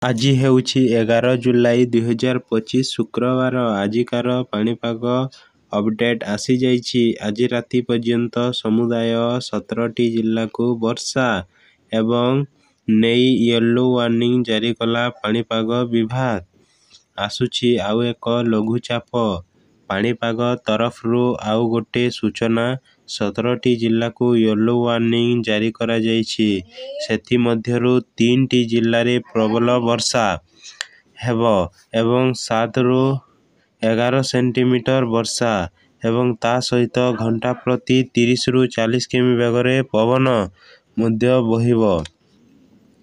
ଆଜି ହେଉଛି 11 ଜୁଲାଇ 2025 ଶୁକ୍ରବାର। ଆଜିକାର ପାଣିପାଗ ଅପଡେଟ୍ ଆସିଯାଇଛି। ଆଜି ରାତି ପର୍ଯ୍ୟନ୍ତ ସମୁଦାୟ 17ଟି ଜିଲ୍ଲାକୁ ବର୍ଷା ଏବଂ ନେଇ ୟେଲୋ ୱାର୍ଣ୍ଣିଂ ଜାରି କଲା ପାଣିପାଗ ବିଭାଗ। ଆସୁଛି ଆଉ ଏକ ଲଘୁଚାପ। ପାଣିପାଗ ତରଫରୁ ଆଉ ଗୋଟେ ସୂଚନା, 17ଟି ଜିଲ୍ଲାକୁ ୟେଲୋ ୱାର୍ଣ୍ଣିଂ ଜାରି କରାଯାଇଛି। ସେଥିମଧ୍ୟରୁ 3ଟି ଜିଲ୍ଲାରେ ପ୍ରବଳ ବର୍ଷା ହେବ ଏବଂ 7ରୁ 11 ସେଣ୍ଟିମିଟର ବର୍ଷା ଏବଂ ତା ସହିତ ଘଣ୍ଟା ପ୍ରତି 30ରୁ 40 କିମି ବେଗରେ ପବନ ମଧ୍ୟ ବହିବ।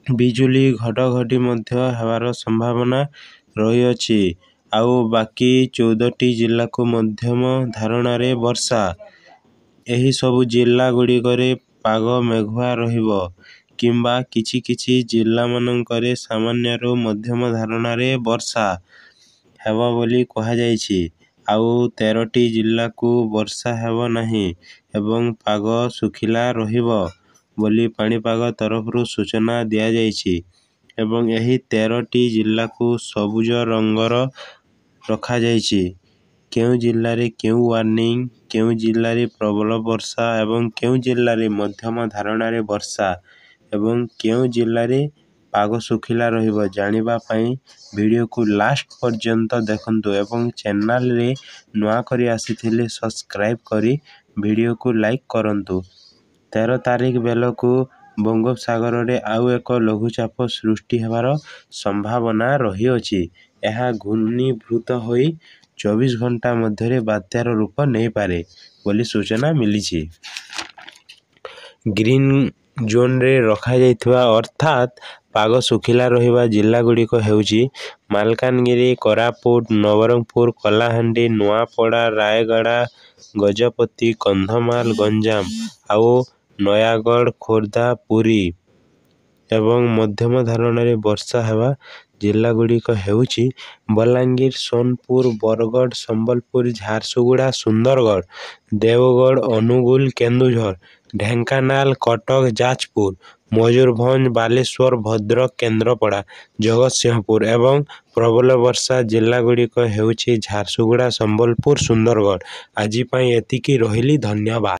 ବିଜୁଳି ଘଡ଼ଘଡ଼ି ମଧ୍ୟ ହେବାର ସମ୍ଭାବନା ରହିଅଛି। ଆଉ ବାକି 14ଟି ଜିଲ୍ଲାକୁ ମଧ୍ୟମ ଧରଣର ବର୍ଷା। ଏହି ସବୁ ଜିଲ୍ଲା ଗୁଡ଼ିକରେ ପାଗ ମେଘୁଆ ରହିବ କିମ୍ବା କିଛି କିଛି ଜିଲ୍ଲାମାନଙ୍କରେ ସାମାନ୍ୟରୁ ମଧ୍ୟମ ଧରଣର ବର୍ଷା ହେବ ବୋଲି କୁହାଯାଇଛି। ଆଉ 13ଟି ଜିଲ୍ଲାକୁ ବର୍ଷା ହେବ ନାହିଁ ଏବଂ ପାଗ ଶୁଖିଲା ରହିବ ବୋଲି ପାଣିପାଗ ତରଫରୁ ସୂଚନା ଦିଆଯାଇଛି ଏବଂ ଏହି 13ଟି ଜିଲ୍ଲାକୁ ସବୁଜ ରଙ୍ଗର ରଖାଯାଇଛି। କେଉଁ ଜିଲ୍ଲାରେ କେଉଁ ୱାର୍ଣ୍ଣିଂ, କେଉଁ ଜିଲ୍ଲାରେ ପ୍ରବଳ ବର୍ଷା ଏବଂ କେଉଁ ଜିଲ୍ଲାରେ ମଧ୍ୟମ ଧରଣର ବର୍ଷା ଏବଂ କେଉଁ ଜିଲ୍ଲାରେ ପାଗ ଶୁଖିଲା ରହିବ ଜାଣିବା ପାଇଁ ଭିଡ଼ିଓକୁ ଲାଷ୍ଟ ପର୍ଯ୍ୟନ୍ତ ଦେଖନ୍ତୁ ଏବଂ ଚ୍ୟାନେଲରେ ନୂଆ କରି ଆସିଥିଲେ ସବସ୍କ୍ରାଇବ୍ କରି ଭିଡ଼ିଓକୁ ଲାଇକ୍ କରନ୍ତୁ। 13 ତାରିଖ ବେଳକୁ ବଙ୍ଗୋପସାଗରରେ ଆଉ ଏକ ଲଘୁଚାପ ସୃଷ୍ଟି ହେବାର ସମ୍ଭାବନା ରହିଅଛି। ଏହା ଘନୀଭୂତ ହୋଇ 24 ଘଣ୍ଟା ମଧ୍ୟରେ ବାତ୍ୟାର ରୂପ ନେଇପାରେ ବୋଲି ସୂଚନା ମିଳିଛି। ଗ୍ରୀନ୍ ଜୋନ୍ରେ ରଖାଯାଇଥିବା ଅର୍ଥାତ୍ ପାଗ ଶୁଖିଲା ରହିବା ଜିଲ୍ଲାଗୁଡ଼ିକ ହେଉଛି ମାଲକାନଗିରି, କୋରାପୁଟ, ନବରଙ୍ଗପୁର, କଳାହାଣ୍ଡି, ନୂଆପଡ଼ା, ରାୟଗଡ଼ା, ଗଜପତି, କନ୍ଧମାଳ, ଗଞ୍ଜାମ ଆଉ ନୟାଗଡ଼, ଖୋର୍ଦ୍ଧା, ପୁରୀ ଏବଂ ମଧ୍ୟମ ଧରଣର ବର୍ଷା ହେବା ଜିଲ୍ଲାଗୁଡ଼ିକ ହେଉଛି ବଲାଙ୍ଗୀର, ସୋନପୁର, ବରଗଡ଼, ସମ୍ବଲପୁର, ଝାରସୁଗୁଡ଼ା, ସୁନ୍ଦରଗଡ଼, ଦେଓଗଡ଼, ଅନୁଗୁଳ, କେନ୍ଦୁଝର, ଢେଙ୍କାନାଳ, କଟକ, ଯାଜପୁର, ମୟୂରଭଞ୍ଜ, ବାଲେଶ୍ୱର, ଭଦ୍ରକ, କେନ୍ଦ୍ରାପଡ଼ା, ଜଗତସିଂହପୁର ଏବଂ ପ୍ରବଳ ବର୍ଷା ଜିଲ୍ଲାଗୁଡ଼ିକ ହେଉଛି ଝାରସୁଗୁଡ଼ା, ସମ୍ବଲପୁର, ସୁନ୍ଦରଗଡ଼। ଆଜି ପାଇଁ ଏତିକି। ରହିଲି, ଧନ୍ୟବାଦ।